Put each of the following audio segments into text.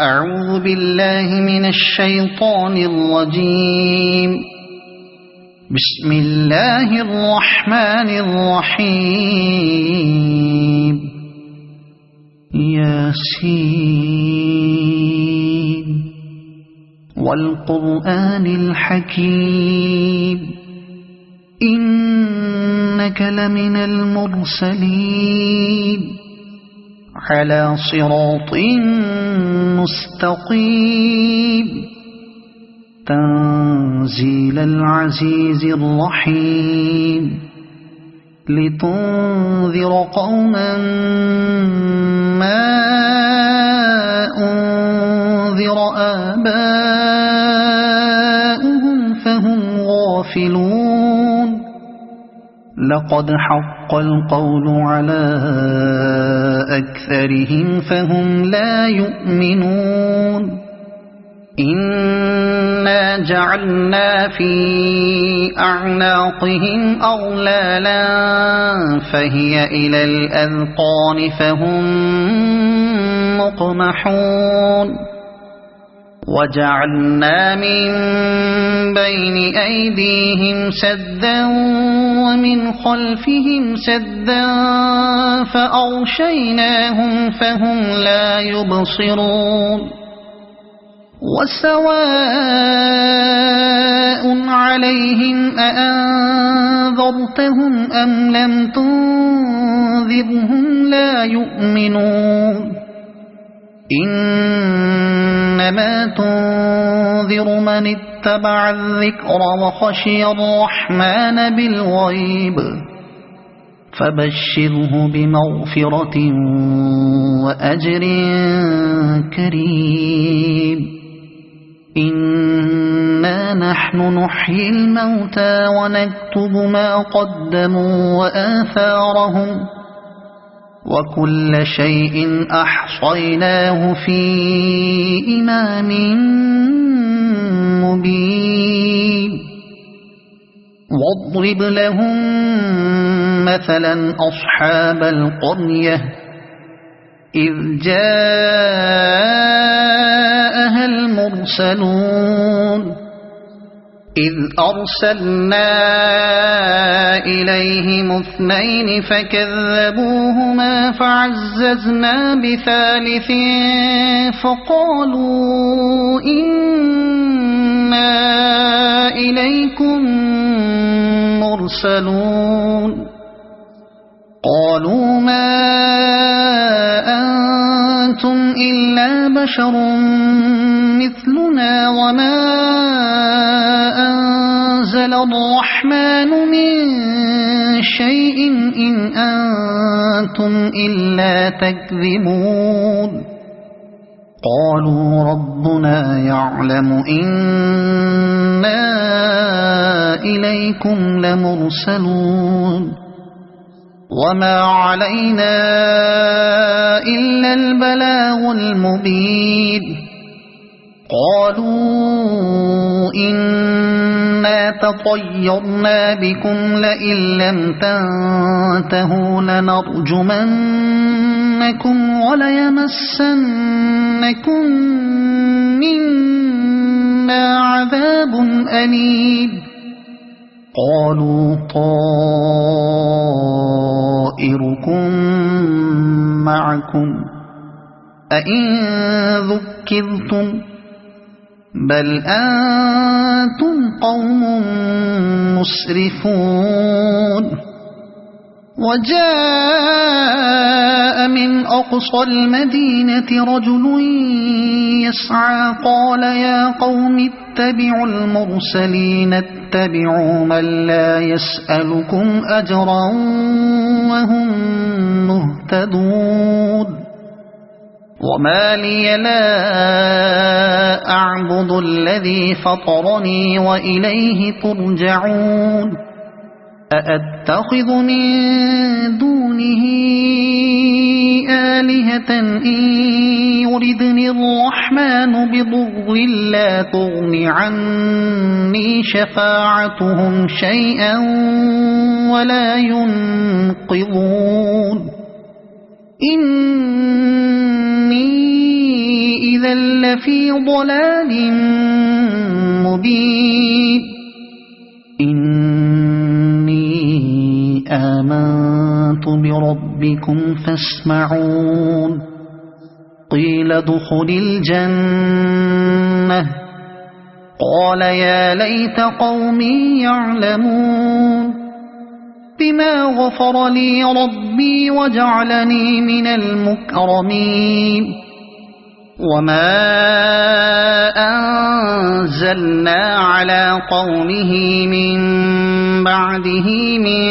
أعوذ بالله من الشيطان الرجيم. بسم الله الرحمن الرحيم. ياسين والقرآن الحكيم إنك لمن المرسلين على صراط مستقيم تنزيل العزيز الرحيم لتنذر قوما ما أنذر آباؤهم فهم غافلون. لقد حق القول على أكثرهم فهم لا يؤمنون. إنا جعلنا في أعناقهم أغلالا فهي إلى الأذقان فهم مقمحون. وجعلنا من بين أيديهم سدا ومن خلفهم سدا فأغشيناهم فهم لا يبصرون. وسواء عليهم أأنذرتهم أم لم تنذرهم لا يؤمنون. إنما تنذر من اتبع الذكر وخشي الرحمن بالغيب فبشره بمغفرة وأجر كريم. إنا نحن نحيي الموتى ونكتب ما قدموا وآثارهم وكل شيء أحصيناه في إمام مبين. واضرب لهم مثلا أصحاب القرية إذ جاءها المرسلون إذ أرسلنا إليهم اثنين فكذبوهما فعززنا بثالث فقالوا إنا إليكم مرسلون. قالوا ما أنتم إلا بشر مثلنا وما أنزل الرحمن من شيء إن أنتم إلا تكذبون. قالوا ربنا يعلم إنا إليكم لمرسلون وما علينا إلا البلاغ المبين. قالوا إنا تطيرنا بكم لئن لم تنتهوا لنرجمنكم وليمسنكم منا عذاب أليم. قالوا طائركم معكم أئن ذكرتم بل أنتم قوم مسرفون. وجاء من أقصى المدينة رجل يسعى قال يا قوم اتبعوا المرسلين اتبعوا من لا يسألكم أجرا وهم مهتدون. وما لي لا أعبد الذي فطرني وإليه ترجعون. أأتخذ من دونه آلهة إن يردني الرحمن بضر لا تغن عني شفاعتهم شيئا ولا ينقذون. إني إذا لفي ضلال مبين إني آمنت بربكم فاسمعون قيل ادخل الجنة قال يا ليت قومي يعلمون بما غفر لي ربي وجعلني من المكرمين وما أنزلنا على قومه من بعده من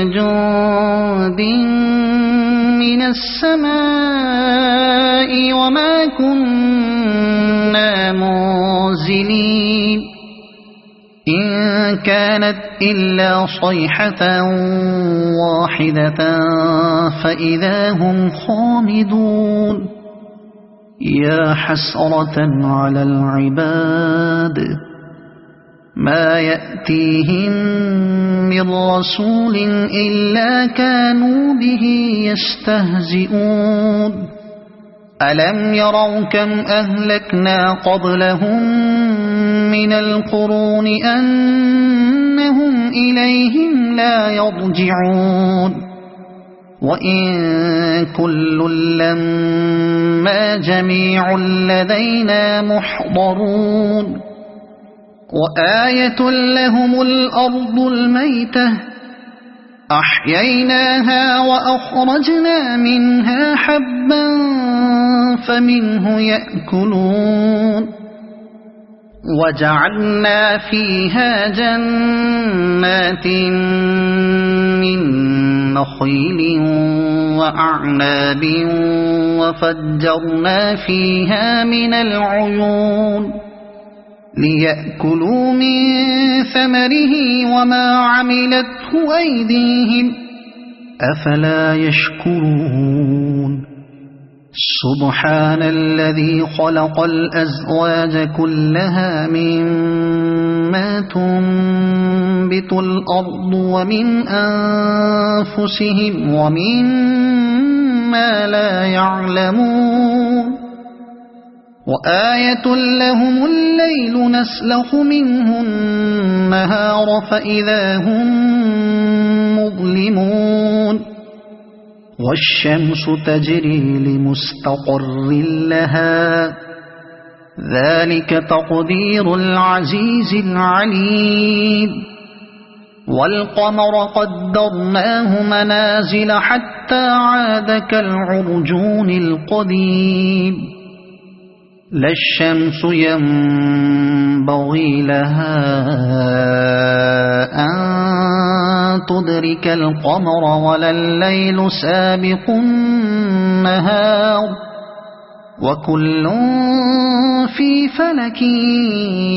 جند من السماء وما كنا منزلين إن كانت إلا صيحة واحدة فإذا هم خامدون يا حسرة على العباد ما يأتيهم من رسول إلا كانوا به يستهزئون ألم يروا كم أهلكنا قبلهم من القرون أنهم إليهم لا يرجعون وإن كل لما جميع لدينا محضرون وآية لهم الأرض الميتة أحييناها وأخرجنا منها حبا فمنه يأكلون وجعلنا فيها جنات من نخيل وأعناب وفجرنا فيها من العيون ليأكلوا من ثمره وما عملته أيديهم أفلا يشكرون سبحان الذي خلق الأزواج كلها مما تنبت الأرض ومن أنفسهم ومما لا يعلمون وآية لهم الليل نسلخ منه النهار فإذا هم مظلمون والشمس تجري لمستقر لها ذلك تقدير العزيز العليم والقمر قدرناه منازل حتى عاد كالعرجون القديم لا الشمس ينبغي لها أن تدرك القمر ولا الليل سابق النهار وكل في فلك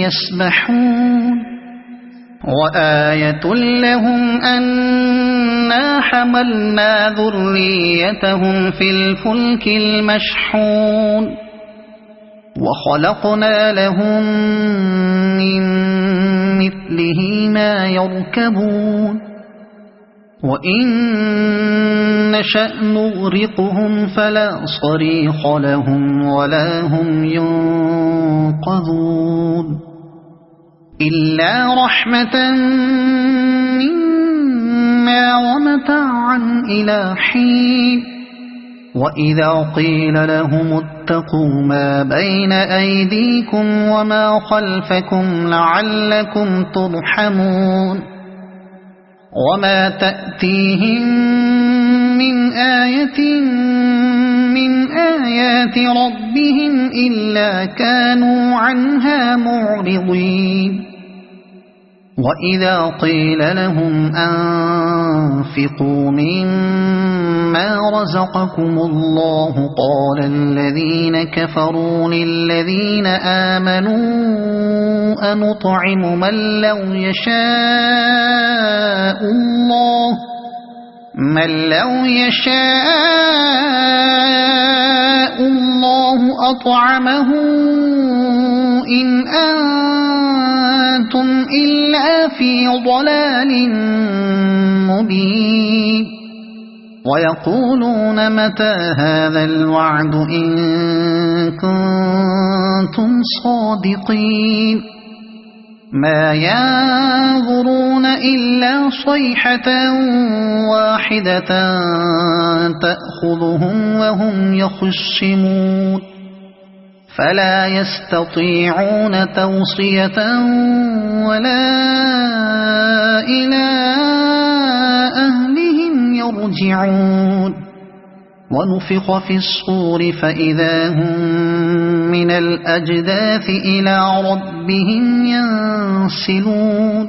يسبحون وآية لهم أنا حملنا ذريتهم في الفلك المشحون وخلقنا لهم من مثله ما يركبون وإن نشأ نغرقهم فلا صريخ لهم ولا هم ينقذون إلا رحمة منا ومتاعا إلى حين وإذا قيل لهم اتقوا ما بين أيديكم وما خلفكم لعلكم ترحمون وما تأتيهم من آية من آيات ربهم إلا كانوا عنها معرضين وإذا قيل لهم أنفقوا مما رزقكم الله قال الذين كفروا للذين آمنوا أنطعم من لو يشاء الله أطعمه إن أنتم إلا في ضلال مبين ويقولون متى هذا الوعد إن كنتم صادقين ما ينظرون إلا صيحة واحدة تأخذهم وهم يخصمون فلا يستطيعون توصية ولا إلى أهلهم يرجعون ونفخ في الصور فإذا هم من الأجداث إلى ربهم ينسلون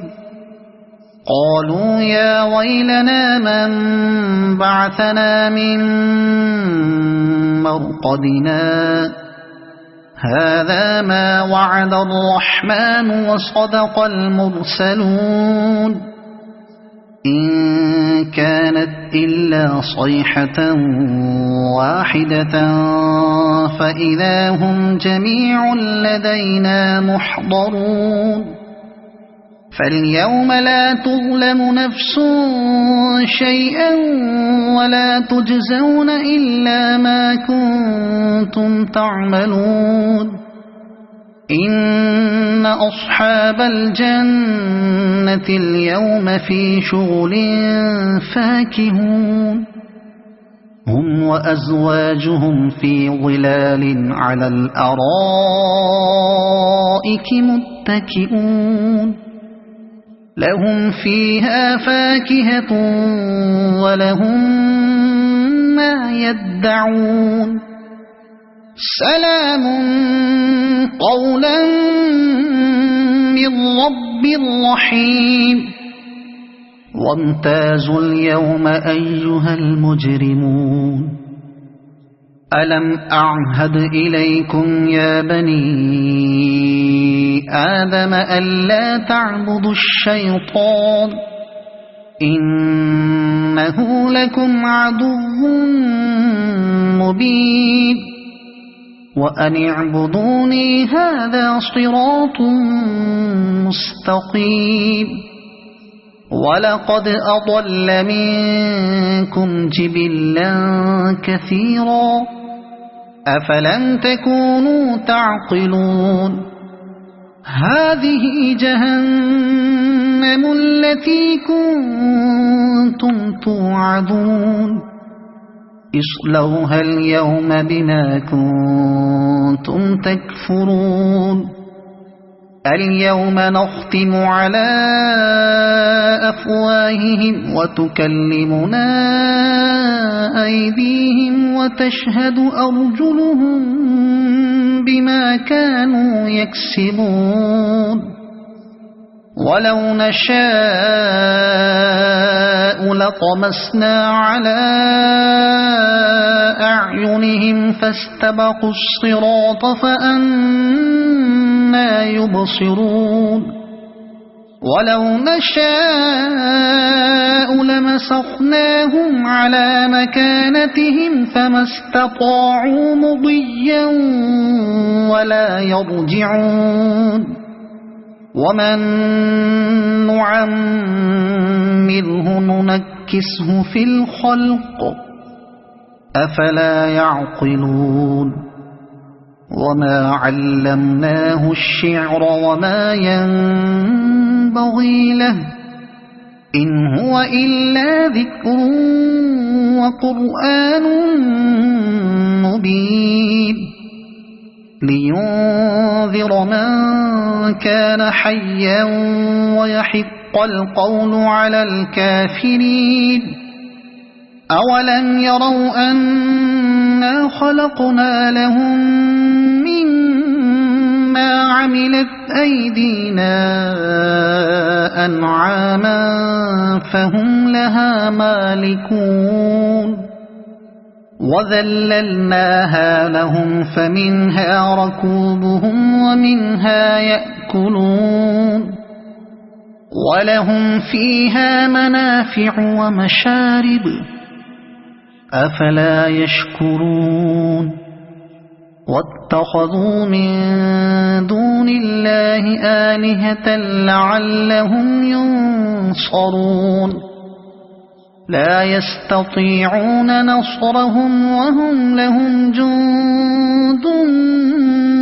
قالوا يا ويلنا من بعثنا من مرقدنا هذا ما وعد الرحمن وصدق المرسلون إن كانت إلا صيحة واحدة فإذا هم جميع لدينا محضرون فاليوم لا تظلم نفس شيئا ولا تجزون إلا ما كنتم تعملون إن أصحاب الجنة اليوم في شغل فاكهون هم وأزواجهم في ظلال على الأرائك متكئون لهم فيها فاكهة ولهم ما يدعون سلام قولا من رب رحيم وامتازوا اليوم أيها المجرمون ألم أعهد إليكم يا بني آدم ألا تعبدوا الشيطان إنه لكم عدو مبين وأن اعبدوني هذا صراط مستقيم ولقد أضل منكم جبلا كثيرا أفلم تكونوا تعقلون هذه جهنم التي كنتم توعدون اصلوها اليوم بما كنتم تكفرون اليوم نختم على أفواههم وتكلمنا أيديهم وتشهد أرجلهم بما كانوا يكسبون ولو نشاء لطمسنا على أعينهم فاستبقوا الصراط فأنى يبصرون ولو نشاء لمسخناهم على مكانتهم فما استطاعوا مضيا ولا يرجعون ومن نعمره ننكسه في الخلق أفلا يعقلون وما علمناه الشعر وما ينبغي له إن هو إلا ذكر وقرآن مبين لينذر من كان حيا ويحق القول على الكافرين أولم يروا أنا خلقنا لهم مما عملت أيدينا أنعاما فهم لها مالكون وذللناها لهم فمنها ركوبهم ومنها يأكلون ولهم فيها منافع ومشارب أفلا يشكرون واتخذوا من دون الله آلهة لعلهم ينصرون لا يستطيعون نصرهم وهم لهم جند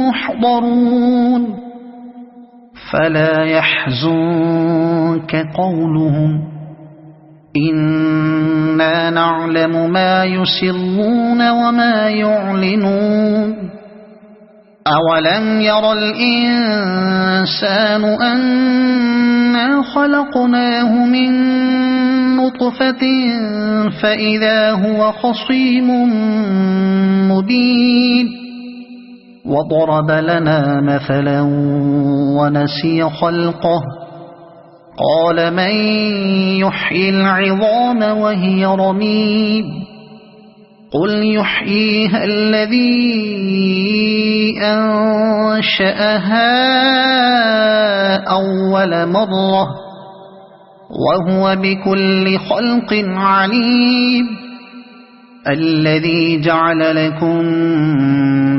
محضرون فلا يحزنك قولهم إنا نعلم ما يسرون وما يعلنون أولم ير الإنسان أنا خلقناه من نطفة فإذا هو خصيم مبين وضرب لنا مثلا ونسي خلقه قال من يحيي العظام وهي رميم قل يحييها الذي أنشأها أول مرة وهو بكل خلق عليم الذي جعل لكم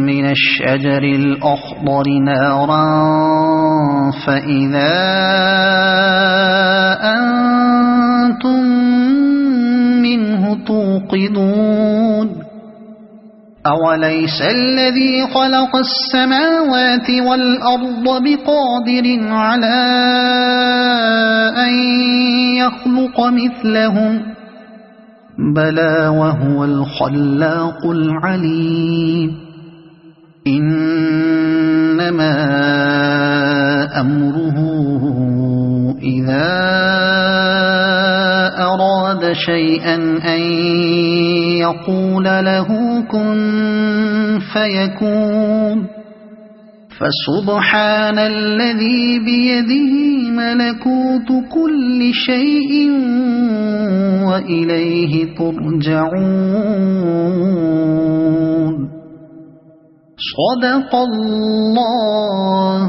من الشجر الأخضر نارا فإذا أنتم منه توقدون أوليس الذي خلق السماوات والأرض بقادر على أن يخلق مثلهم بلى وهو الخلاق العليم إنما أمره إذا أراد شيئا أن يقول له كن فيكون فسبحان الذي بيده ملكوت كل شيء وإليه ترجعون صدق الله